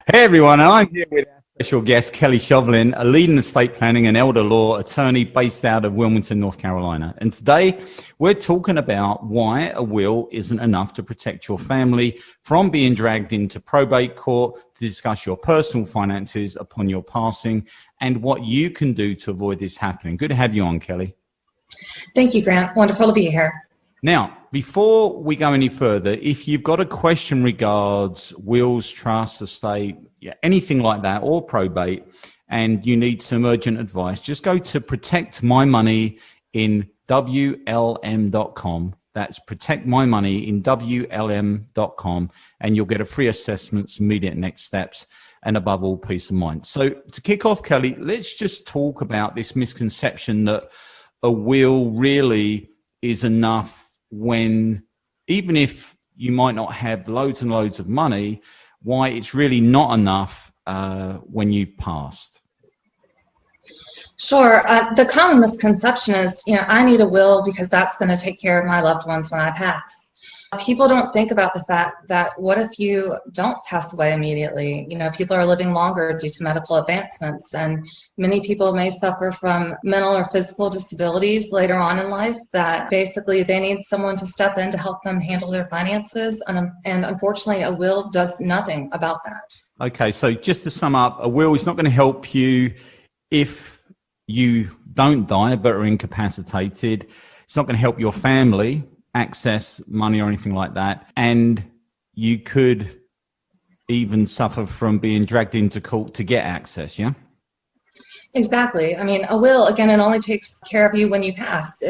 Hey everyone, I'm here with our special guest, Kelly Shovelin, a leading estate planning and elder law attorney based out of Wilmington, North Carolina. And today we're talking about why a will isn't enough to protect your family from being dragged into probate court, to discuss your personal finances upon your passing and what you can do to avoid this happening. Good to have you on, Kelly. Thank you, Grant. Wonderful to be here. Now, before we go any further, if you've got a question regards wills, trust, estate, anything like that, or probate, and you need some urgent advice, just go to Protect My Money in WLM.com. That's Protect My Money in WLM.com, and you'll get a free assessment, immediate next steps, and above all, peace of mind. So to kick off, Kelly, let's just talk about this misconception that a will really is enough when, even if you might not have loads and loads of money, why it's really not enough when you've passed. Sure. The common misconception is, I need a will because that's going to take care of my loved ones when I pass. People don't think about the fact that what if you don't pass away immediately? People are living longer due to medical advancements, and many people may suffer from mental or physical disabilities later on in life that basically they need someone to step in to help them handle their finances. And unfortunately, a will does nothing about that. Okay, so just to sum up, a will is not going to help you if you don't die but are incapacitated. It's not going to help your family access money or anything like that, and you could even suffer from being dragged into court to get access. Exactly. A will, again, it only takes care of you when you pass.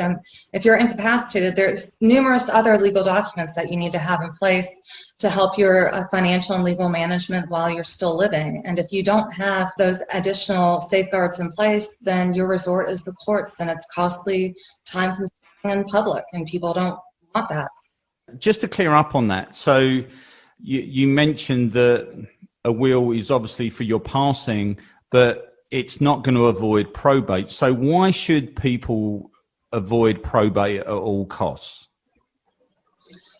If you're incapacitated, there's numerous other legal documents that you need to have in place to help your financial and legal management while you're still living. And if you don't have those additional safeguards in place, then your resort is the courts, and it's costly, time-consuming, and public, and people don't want that. Just to clear up on that, so you mentioned that a will is obviously for your passing, but it's not going to avoid probate. So why should people avoid probate at all costs?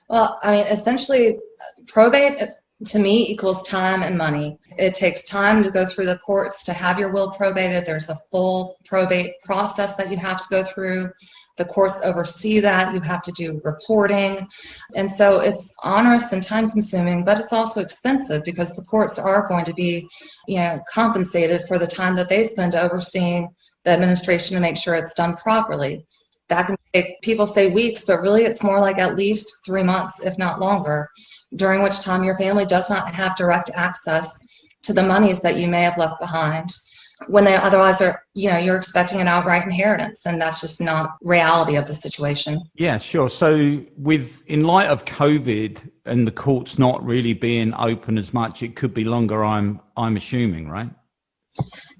Well, essentially, probate to me equals time and money. It takes time to go through the courts to have your will probated. There's a full probate process that you have to go through. The courts oversee that. You have to do reporting. And so it's onerous and time consuming, but it's also expensive because the courts are going to be, compensated for the time that they spend overseeing the administration to make sure it's done properly. That can take, people say weeks, but really it's more like at least 3 months, if not longer, during which time your family does not have direct access to the monies that you may have left behind, when they otherwise are, you're expecting an outright inheritance, and that's just not reality of the situation. Yeah, sure. So in light of COVID and the courts not really being open as much, it could be longer, I'm assuming, right?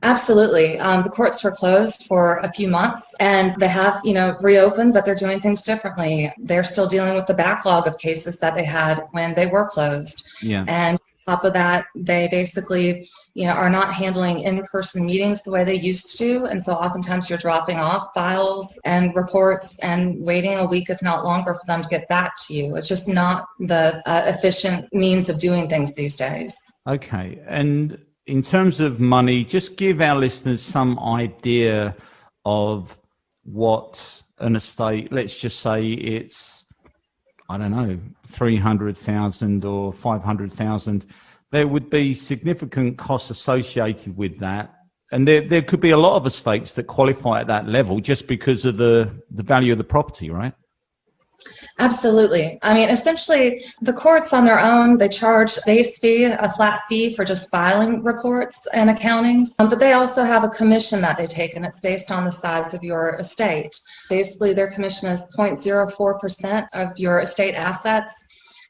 Absolutely. The courts were closed for a few months, and they have, reopened, but they're doing things differently. They're still dealing with the backlog of cases that they had when they were closed. Yeah. And on top of that, they basically, are not handling in-person meetings the way they used to. And so oftentimes you're dropping off files and reports and waiting a week, if not longer, for them to get back to you. It's just not the efficient means of doing things these days. Okay. And in terms of money, just give our listeners some idea of what an estate, let's just say it's, I don't know, 300,000 or 500,000. There would be significant costs associated with that. And there could be a lot of estates that qualify at that level just because of the value of the property, right? Absolutely. Essentially, the courts on their own, they charge a base fee, a flat fee for just filing reports and accountings, but they also have a commission that they take, and it's based on the size of your estate. Basically, their commission is 0.04% of your estate assets,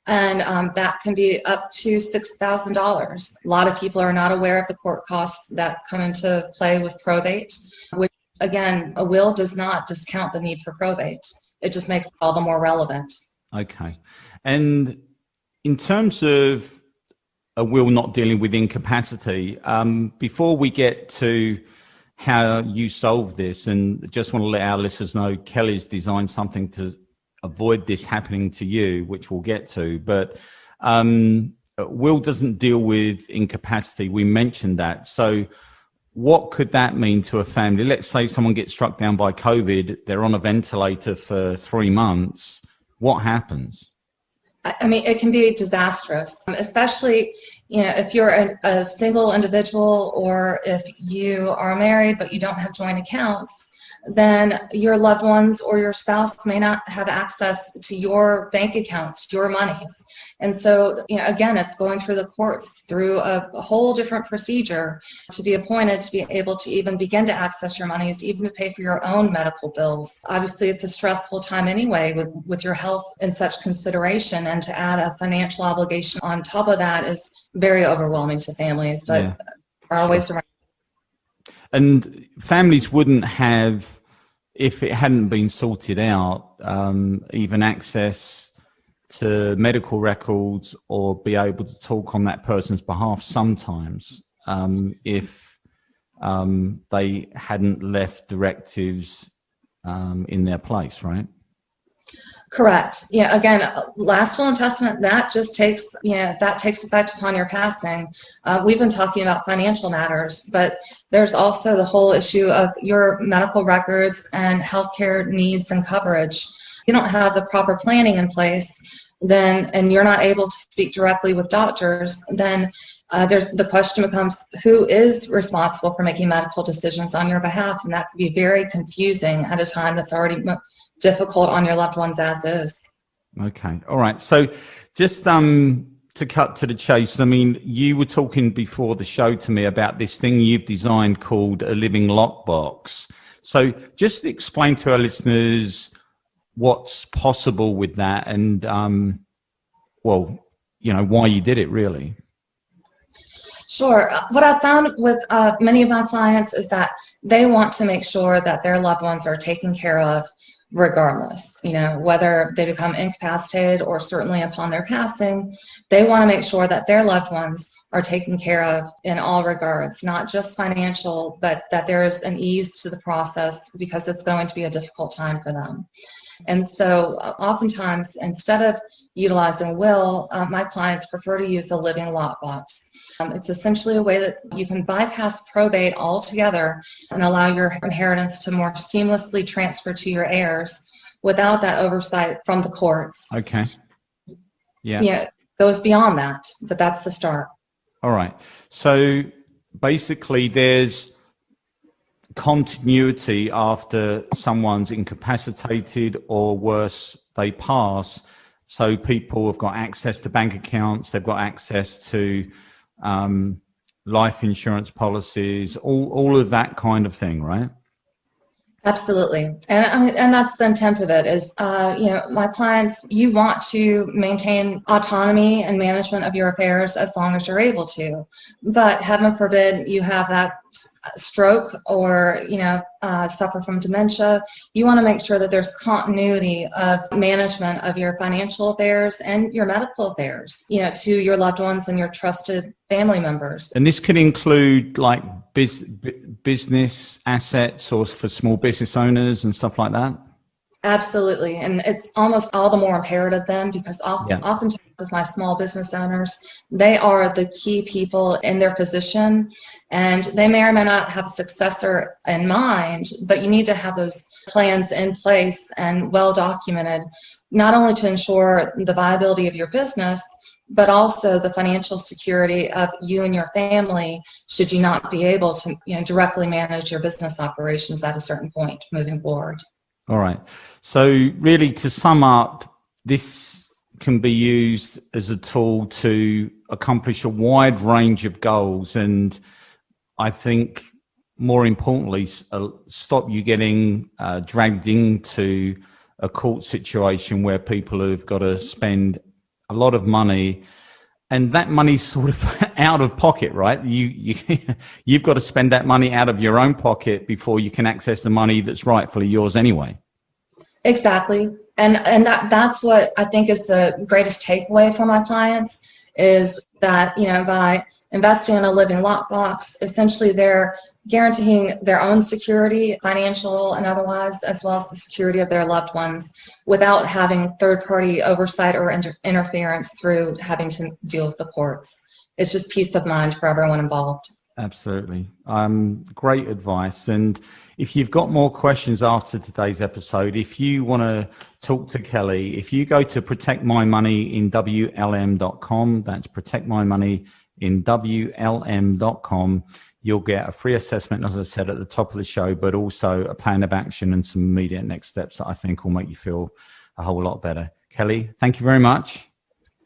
and that can be up to $6,000. A lot of people are not aware of the court costs that come into play with probate, which, again, a will does not discount the need for probate. It just makes it all the more relevant. Okay. And in terms of a will not dealing with incapacity, before we get to how you solve this, and just want to let our listeners know Kelly's designed something to avoid this happening to you, which we'll get to. But a will doesn't deal with incapacity. We mentioned that. So what could that mean to a family? Let's say someone gets struck down by COVID, they're on a ventilator for 3 months. What happens? I mean, it can be disastrous, especially, if you're a single individual, or if you are married but you don't have joint accounts, then your loved ones or your spouse may not have access to your bank accounts, your monies. And so, again, it's going through the courts through a whole different procedure to be appointed to be able to even begin to access your monies, even to pay for your own medical bills. Obviously, it's a stressful time anyway with your health in such consideration, and to add a financial obligation on top of that is very overwhelming to families, but Yeah, there are sure. ways around. And families wouldn't have, if it hadn't been sorted out, even access to medical records or be able to talk on that person's behalf sometimes, if they hadn't left directives in their place, right? Correct. Yeah. Again, last will and testament, that just takes, that takes effect upon your passing. We've been talking about financial matters, but there's also the whole issue of your medical records and healthcare needs and coverage. You don't have the proper planning in place, then, and you're not able to speak directly with doctors, then the question becomes, who is responsible for making medical decisions on your behalf? And that can be very confusing at a time that's already difficult on your loved ones as is. Okay. All right. So just to cut to the chase, I mean, you were talking before the show to me about this thing you've designed called a living lockbox. So just explain to our listeners what's possible with that, and why you did it, really. Sure. What I found with many of my clients is that they want to make sure that their loved ones are taken care of regardless, whether they become incapacitated or certainly upon their passing. They want to make sure that their loved ones are taken care of in all regards, not just financial, but that there's an ease to the process, because it's going to be a difficult time for them. And so oftentimes, instead of utilizing a will, my clients prefer to use a living lockbox. It's essentially a way that you can bypass probate altogether and allow your inheritance to more seamlessly transfer to your heirs without that oversight from the courts. Okay. Yeah. Yeah, it goes beyond that, but that's the start. All right. So basically there's continuity after someone's incapacitated, or worse, they pass. So people have got access to bank accounts, they've got access to life insurance policies, all of that kind of thing, right? Absolutely. And that's the intent of it is, my clients, you want to maintain autonomy and management of your affairs as long as you're able to. But heaven forbid you have that stroke or, suffer from dementia. You want to make sure that there's continuity of management of your financial affairs and your medical affairs, to your loved ones and your trusted family members. And this can include like business assets, or for small business owners and stuff like that? Absolutely. And it's almost all the more imperative then, because oftentimes with my small business owners, they are the key people in their position, and they may or may not have a successor in mind, but you need to have those plans in place and well documented, not only to ensure the viability of your business, but also the financial security of you and your family should you not be able to directly manage your business operations at a certain point moving forward. All right. So really, to sum up, this can be used as a tool to accomplish a wide range of goals, and I think more importantly, stop you getting dragged into a court situation where people have got to spend a lot of money, and that money's sort of out of pocket, right? You've got to spend that money out of your own pocket before you can access the money that's rightfully yours anyway. Exactly. And that's what I think is the greatest takeaway for my clients, is that, by investing in a living lockbox, essentially they're guaranteeing their own security, financial and otherwise, as well as the security of their loved ones without having third-party oversight or interference through having to deal with the courts. It's just peace of mind for everyone involved. Absolutely. Great advice. And if you've got more questions after today's episode, if you want to talk to Kelly, if you go to protectmymoneyinwlm.com, that's protectmymoneyinwlm.com, you'll get a free assessment, as I said at the top of the show, but also a plan of action and some immediate next steps that I think will make you feel a whole lot better. Kelly, thank you very much.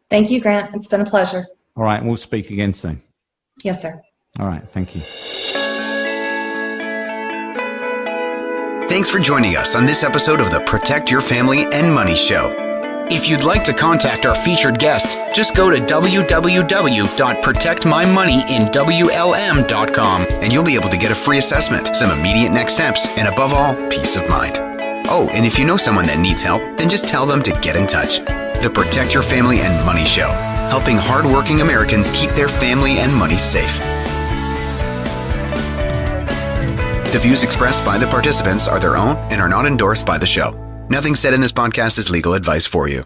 Thank you, Grant. It's been a pleasure. All right. We'll speak again soon. Yes, sir. All right. Thank you. Thanks for joining us on this episode of the Protect Your Family and Money Show. If you'd like to contact our featured guest, just go to www.protectmymoneyinwlm.com and you'll be able to get a free assessment, some immediate next steps, and above all, peace of mind. Oh, and if you know someone that needs help, then just tell them to get in touch. The Protect Your Family and Money Show, helping hardworking Americans keep their family and money safe. The views expressed by the participants are their own and are not endorsed by the show. Nothing said in this podcast is legal advice for you.